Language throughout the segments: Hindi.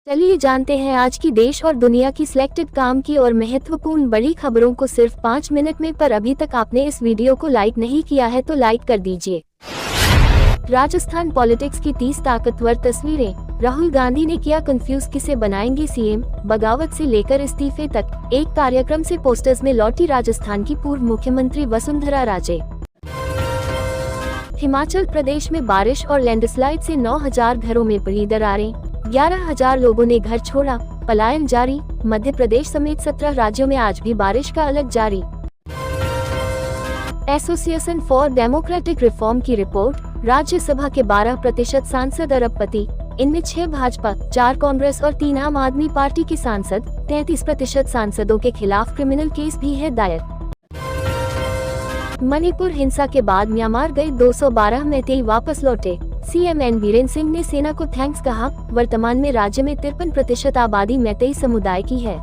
चलिए जानते हैं आज की देश और दुनिया की सिलेक्टेड काम की और महत्वपूर्ण बड़ी खबरों को सिर्फ 5 मिनट में। पर अभी तक आपने इस वीडियो को लाइक नहीं किया है तो लाइक कर दीजिए। राजस्थान पॉलिटिक्स की 30 ताकतवर तस्वीरें। राहुल गांधी ने किया कंफ्यूज, किसे बनाएंगे सीएम। बगावत से लेकर इस्तीफे तक एक कार्यक्रम से पोस्टर्स में लौटी राजस्थान की पूर्व मुख्यमंत्री वसुंधरा राजे। हिमाचल प्रदेश में बारिश और लैंडस्लाइड से 9,000 घरों में पड़ी दरारें। 11,000 लोगों ने घर छोड़ा, पलायन जारी। मध्य प्रदेश समेत 17 राज्यों में आज भी बारिश का अलर्ट जारी। एसोसिएशन फॉर डेमोक्रेटिक रिफॉर्म की रिपोर्ट। राज्यसभा के 12% सांसद अरबपति, इनमें 6 भाजपा, 4 कांग्रेस और 3 आम आदमी पार्टी के सांसद। 33% सांसदों के खिलाफ क्रिमिनल केस भी है दायर। मणिपुर हिंसा के बाद म्यांमार गए 212 मैतेई वापस लौटे। सीएम एन बीरेन्द्र सिंह ने सेना को थैंक्स कहा। वर्तमान में राज्य में 53% आबादी मैतेई समुदाय की है।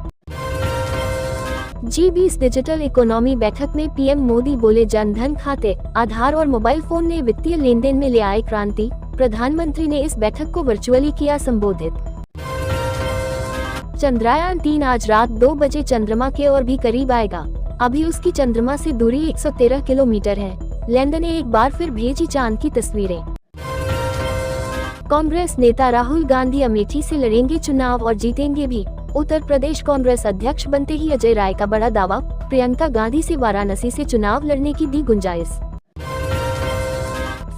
G20 डिजिटल इकोनॉमी बैठक में पीएम मोदी बोले, जन धन खाते, आधार और मोबाइल फोन ने वित्तीय लेन देन में ले आए क्रांति। प्रधानमंत्री ने इस बैठक को वर्चुअली किया संबोधित। चंद्रयान 3 आज रात 2 बजे चंद्रमा के और भी करीब आएगा। अभी उसकी चंद्रमा से दूरी 113 किलोमीटर है। लैंडर ने एक बार फिर भेजी चांद की तस्वीरें। कांग्रेस नेता राहुल गांधी अमेठी से लड़ेंगे चुनाव और जीतेंगे भी। उत्तर प्रदेश कांग्रेस अध्यक्ष बनते ही अजय राय का बड़ा दावा। प्रियंका गांधी से वाराणसी से चुनाव लड़ने की दी गुंजाइश।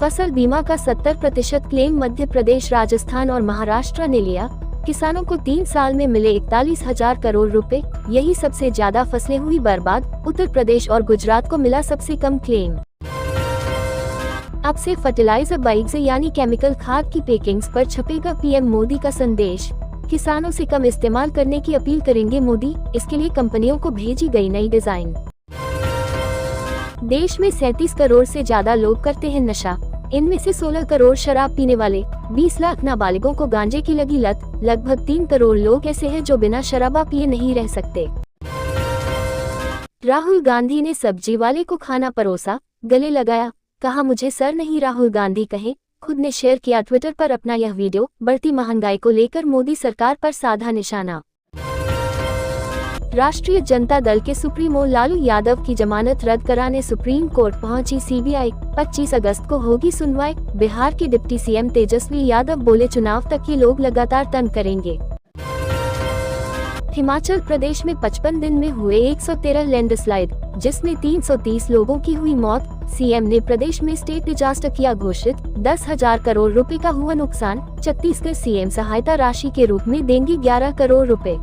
फसल बीमा का 70% क्लेम मध्य प्रदेश, राजस्थान और महाराष्ट्र ने लिया। किसानों को 3 साल में मिले 41,000 करोड़ रुपए। यही सबसे ज्यादा फसलें हुई बर्बाद। उत्तर प्रदेश और गुजरात को मिला सबसे कम क्लेम। अब से फर्टिलाइजर बाइक्स यानी केमिकल खाद की पैकिंग्स पर छपेगा पीएम मोदी का संदेश। किसानों से कम इस्तेमाल करने की अपील करेंगे मोदी। इसके लिए कंपनियों को भेजी गई नई डिजाइन। देश में 37 करोड़ से ज्यादा लोग करते हैं नशा। इनमें से 16 करोड़ शराब पीने वाले, 20 लाख नाबालिगों को गांजे की लगी लत। लगभग 3 करोड़ लोग ऐसे हैं जो बिना शराबा पिए नहीं रह सकते। राहुल गांधी ने सब्जी वाले को खाना परोसा, गले लगाया, कहा मुझे सर नहीं राहुल गांधी कहे। खुद ने शेयर किया ट्विटर पर अपना यह वीडियो। बढ़ती महंगाई को लेकर मोदी सरकार पर साधा निशाना। राष्ट्रीय जनता दल के सुप्रीमो लालू यादव की जमानत रद्द कराने सुप्रीम कोर्ट पहुंची सीबीआई। 25 अगस्त को होगी सुनवाई। बिहार के डिप्टी सीएम तेजस्वी यादव बोले, चुनाव तक ये लोग लगातार तंग करेंगे। हिमाचल प्रदेश में 55 दिन में हुए 113 लैंडस्लाइड, जिसमें 330 लोगों की हुई मौत। सीएम ने प्रदेश में स्टेट डिजास्टर किया घोषित। 10,000 करोड़ रुपए का हुआ नुकसान। छत्तीसगढ़ सीएम सहायता राशि के रूप में देंगी 11 करोड़ रुपए।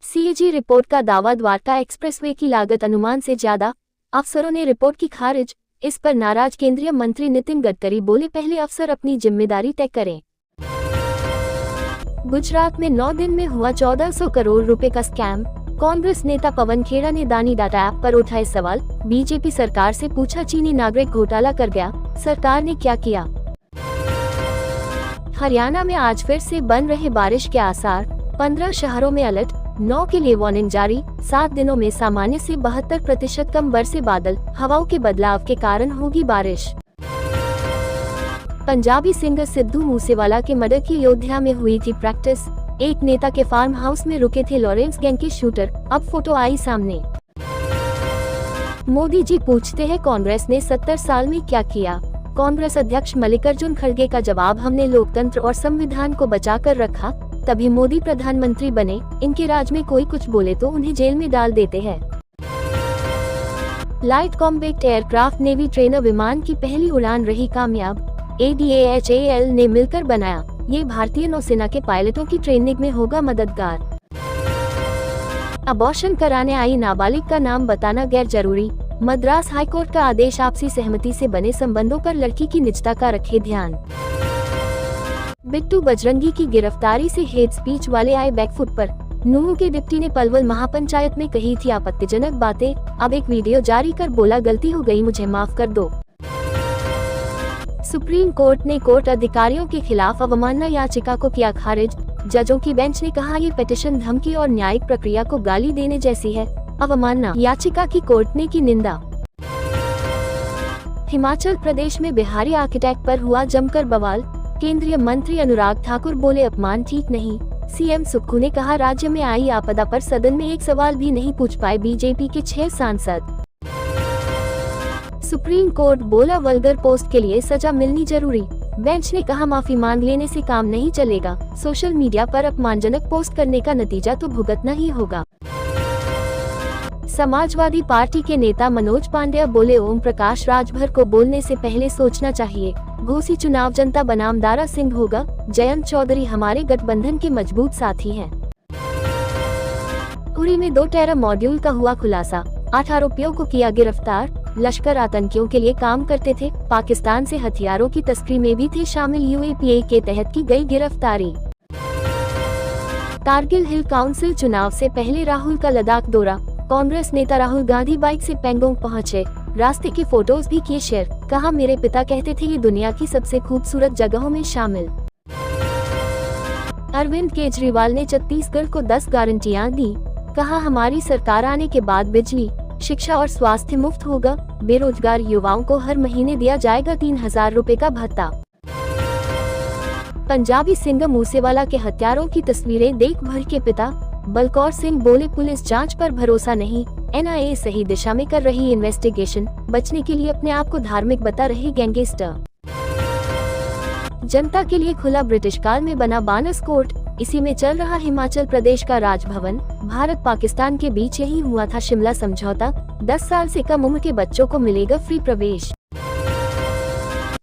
सीएजी रिपोर्ट का दावा, द्वारका एक्सप्रेसवे की लागत अनुमान से ज्यादा। अफसरों ने रिपोर्ट की खारिज। इस पर नाराज केंद्रीय मंत्री नितिन गडकरी बोले, पहले अफसर अपनी जिम्मेदारी तय करें। गुजरात में 9 दिन में हुआ 1400 करोड़ रुपए का स्कैम। कांग्रेस नेता पवन खेड़ा ने दानी डाटा ऐप पर उठाए सवाल। बीजेपी सरकार से पूछा, चीनी नागरिक घोटाला कर गया, सरकार ने क्या किया। हरियाणा में आज फिर से बन रहे बारिश के आसार। 15 शहरों में अलर्ट, 9 के लिए वार्निंग जारी। 7 दिनों में सामान्य से 72% कम बरसे बादल। हवाओं के बदलाव के कारण होगी बारिश। पंजाबी सिंगर सिद्धू मूसेवाला के मर्डर की अयोध्या में हुई थी प्रैक्टिस। एक नेता के फार्म हाउस में रुके थे लॉरेंस गैंग के शूटर। अब फोटो आई सामने। मोदी जी पूछते हैं, कांग्रेस ने 70 साल में क्या किया। कांग्रेस अध्यक्ष मल्लिकार्जुन खड़गे का जवाब, हमने लोकतंत्र और संविधान को बचाकर रखा, तभी मोदी प्रधानमंत्री बने। इनके राज में कोई कुछ बोले तो उन्हें जेल में डाल देते हैं। Light combat aircraft navy trainer विमान की पहली उड़ान रही कामयाब। ADAHAL ने मिलकर बनाया। ये भारतीय नौसेना के पायलटों की ट्रेनिंग में होगा मददगार। अबॉर्शन कराने आई नाबालिग का नाम बताना गैर जरूरी। मद्रास हाईकोर्ट का आदेश, आपसी सहमति से बने संबंधों पर लड़की की निजता का रखे ध्यान। बिट्टू बजरंगी की गिरफ्तारी से हेट स्पीच वाले आए बैकफुट पर। नूंह के डिप्टी ने पलवल महापंचायत में कही थी आपत्तिजनक बातें। अब एक वीडियो जारी कर बोला, गलती हो गई, मुझे माफ कर दो। सुप्रीम कोर्ट ने कोर्ट अधिकारियों के खिलाफ अवमानना याचिका को किया खारिज। जजों की बेंच ने कहा, ये पिटीशन धमकी और न्यायिक प्रक्रिया को गाली देने जैसी है। अवमानना याचिका की कोर्ट ने की निंदा। हिमाचल प्रदेश में बिहारी आर्किटेक्ट पर हुआ जमकर बवाल। केंद्रीय मंत्री अनुराग ठाकुर बोले अपमान ठीक नहीं। सीएम सुक्खू ने कहा राज्य में आई आपदा पर सदन में एक सवाल भी नहीं पूछ पाए बीजेपी के 6 सांसद। सुप्रीम कोर्ट बोला वल्गर पोस्ट के लिए सजा मिलनी जरूरी। बेंच ने कहा माफी मांग लेने से काम नहीं चलेगा। सोशल मीडिया पर अपमानजनक पोस्ट करने का नतीजा तो भुगतना ही होगा। समाजवादी पार्टी के नेता मनोज पांड्या बोले ओम प्रकाश राजभर को बोलने से पहले सोचना चाहिए। घोसी चुनाव जनता बनाम दारा सिंह होगा। जयंत चौधरी हमारे गठबंधन के मजबूत साथी हैं। उरी में 2 टेरर मॉड्यूल का हुआ खुलासा। 8 आरोपियों को किया गिरफ्तार। लश्कर आतंकियों के लिए काम करते थे। पाकिस्तान से हथियारों की तस्करी में भी थे शामिल। यूएपीए के तहत की गई गिरफ्तारी। कारगिल हिल काउंसिल चुनाव से पहले राहुल का लद्दाख दौरा। कांग्रेस नेता राहुल गांधी बाइक से पेंगोंग पहुंचे। रास्ते के फोटोज भी किए शेयर। कहा मेरे पिता कहते थे ये दुनिया की सबसे खूबसूरत जगहों में शामिल। अरविंद केजरीवाल ने छत्तीसगढ़ को 10 गारंटियां दी। कहा हमारी सरकार आने के बाद बिजली, शिक्षा और स्वास्थ्य मुफ्त होगा। बेरोजगार युवाओं को हर महीने दिया जाएगा 3000 रुपए का भत्ता। पंजाबी सिंगर मूसेवाला के हत्यारों की तस्वीरें देख भर के पिता बलकौर सिंह बोले पुलिस जांच पर भरोसा नहीं। एनआईए सही दिशा में कर रही इन्वेस्टिगेशन। बचने के लिए अपने आप को धार्मिक बता रहे गैंगस्टर। जनता के लिए खुला ब्रिटिश काल में बना बानस कोर्ट। इसी में चल रहा हिमाचल प्रदेश का राजभवन। भारत पाकिस्तान के बीच यही हुआ था शिमला समझौता। 10 साल से कम उम्र के बच्चों को मिलेगा फ्री प्रवेश।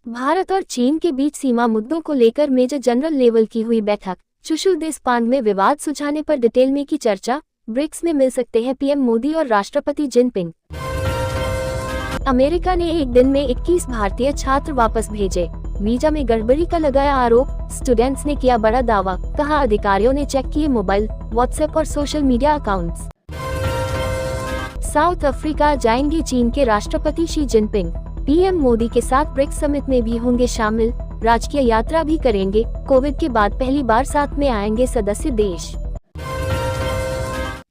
भारत और चीन के बीच सीमा मुद्दों को लेकर मेजर जनरल लेवल की हुई बैठक। चुशुल देशपांडे में विवाद सुलझाने पर डिटेल में की चर्चा। ब्रिक्स में मिल सकते हैं पीएम मोदी और राष्ट्रपति जिनपिंग। अमेरिका ने एक दिन में 21 भारतीय छात्र वापस भेजे। वीजा में गड़बड़ी का लगाया आरोप। स्टूडेंट्स ने किया बड़ा दावा। कहा अधिकारियों ने चेक किए मोबाइल, व्हाट्सएप और social media accounts. South Africa जाएंगे चीन के राष्ट्रपति शी जिनपिंग। पीएम मोदी के साथ ब्रिक्स समिट में भी होंगे शामिल। राजकीय यात्रा भी करेंगे। कोविड के बाद पहली बार साथ में आएंगे सदस्य देश।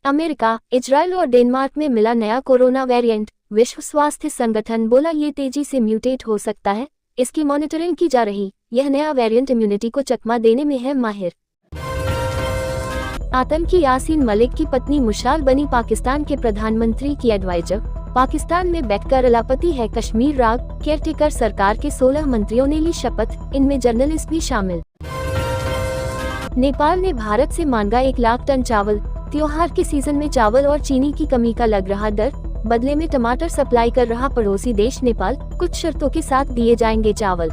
अमेरिका, इजराइल और डेनमार्क में मिला नया कोरोना वेरिएंट। विश्व स्वास्थ्य संगठन बोला ये तेजी से म्यूटेट हो सकता है। इसकी मॉनिटरिंग की जा रही। यह नया वेरिएंट इम्यूनिटी को चकमा देने में है माहिर। आतंकी यासीन मलिक की पत्नी मुशाल बनी पाकिस्तान के प्रधानमंत्री की एडवाइजर। पाकिस्तान में बैठकर लापता है कश्मीर राग। केयरटेकर सरकार के 16 मंत्रियों ने ली शपथ। इनमें जर्नलिस्ट भी शामिल। नेपाल ने भारत से मांगा 1 लाख टन चावल। त्योहार के सीजन में चावल और चीनी की कमी का लग रहा डर। बदले में टमाटर सप्लाई कर रहा पड़ोसी देश नेपाल। कुछ शर्तों के साथ दिए जाएंगे चावल।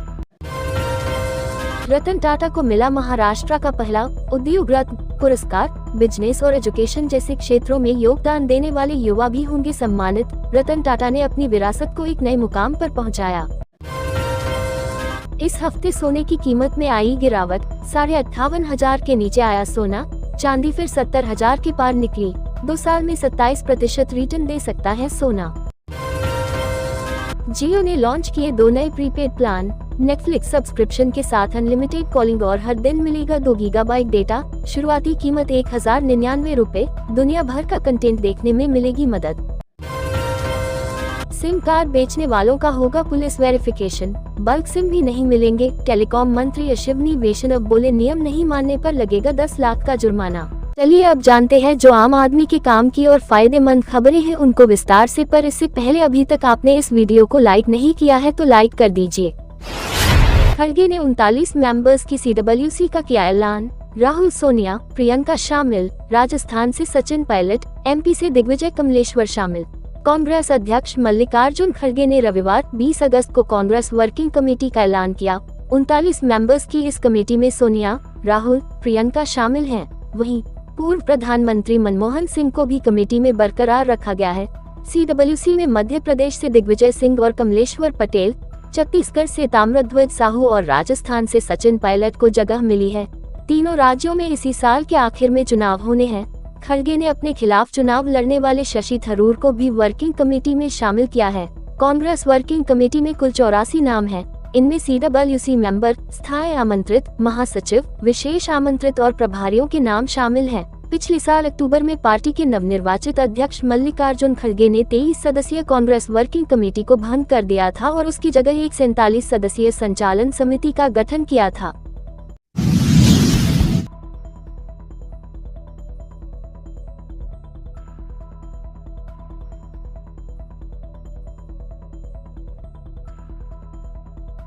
रतन टाटा को मिला महाराष्ट्र का पहला उद्योग रत्न पुरस्कार। बिजनेस और एजुकेशन जैसे क्षेत्रों में योगदान देने वाले युवा भी होंगे सम्मानित। रतन टाटा ने अपनी विरासत को एक नए मुकाम पर पहुंचाया। इस हफ्ते सोने की कीमत में आई गिरावट। 58,500 के नीचे आया सोना। चांदी फिर 70,000 के पार निकली। 2 साल में 27% रिटर्न दे सकता है सोना। जियो ने लॉन्च किए 2 नए प्रीपेड प्लान। नेटफ्लिक्स सब्सक्रिप्शन के साथ अनलिमिटेड कॉलिंग और हर दिन मिलेगा 2 गीगाबाइट डेटा। शुरुआती कीमत 1099 रुपए। दुनिया भर का कंटेंट देखने में मिलेगी मदद। सिम कार्ड बेचने वालों का होगा पुलिस वेरिफिकेशन। बल्क सिम भी नहीं मिलेंगे। टेलीकॉम मंत्री अश्विनी वैष्णव बोले नियम नहीं मानने पर लगेगा 10 लाख का जुर्माना। चलिए अब जानते हैं जो आम आदमी के काम की और फायदेमंद खबरें हैं उनको विस्तार से। पर इससे पहले अभी तक आपने इस वीडियो को लाइक नहीं किया है तो लाइक कर दीजिए। खड़गे ने 39 मेंबर्स की CWC का किया ऐलान। राहुल, सोनिया, प्रियंका शामिल। राजस्थान से सचिन पायलट, MP से दिग्विजय कमलेश्वर शामिल। कांग्रेस अध्यक्ष मल्लिकार्जुन खड़गे ने रविवार 20 अगस्त को कांग्रेस वर्किंग कमेटी का ऐलान किया। 39 मेंबर्स की इस कमेटी में सोनिया, राहुल, प्रियंका शामिल हैं। वहीं पूर्व प्रधानमंत्री मनमोहन सिंह को भी कमेटी में बरकरार रखा गया है। CWC में मध्य प्रदेश से दिग्विजय सिंह और कमलेश्वर पटेल, छत्तीसगढ़ से ताम्रध्वज साहू और राजस्थान से सचिन पायलट को जगह मिली है। तीनों राज्यों में इसी साल के आखिर में चुनाव होने हैं। खड़गे ने अपने खिलाफ चुनाव लड़ने वाले शशि थरूर को भी वर्किंग कमेटी में शामिल किया है। कांग्रेस वर्किंग कमेटी में कुल 84 नाम हैं। इनमें CWC मेंबर, स्थायी आमंत्रित, महासचिव, विशेष आमंत्रित और प्रभारियों के नाम शामिल हैं। पिछले साल अक्टूबर में पार्टी के नवनिर्वाचित अध्यक्ष मल्लिकार्जुन खड़गे ने 23 सदस्यीय कांग्रेस वर्किंग कमेटी को भंग कर दिया था और उसकी जगह एक 47 सदस्यीय संचालन समिति का गठन किया था।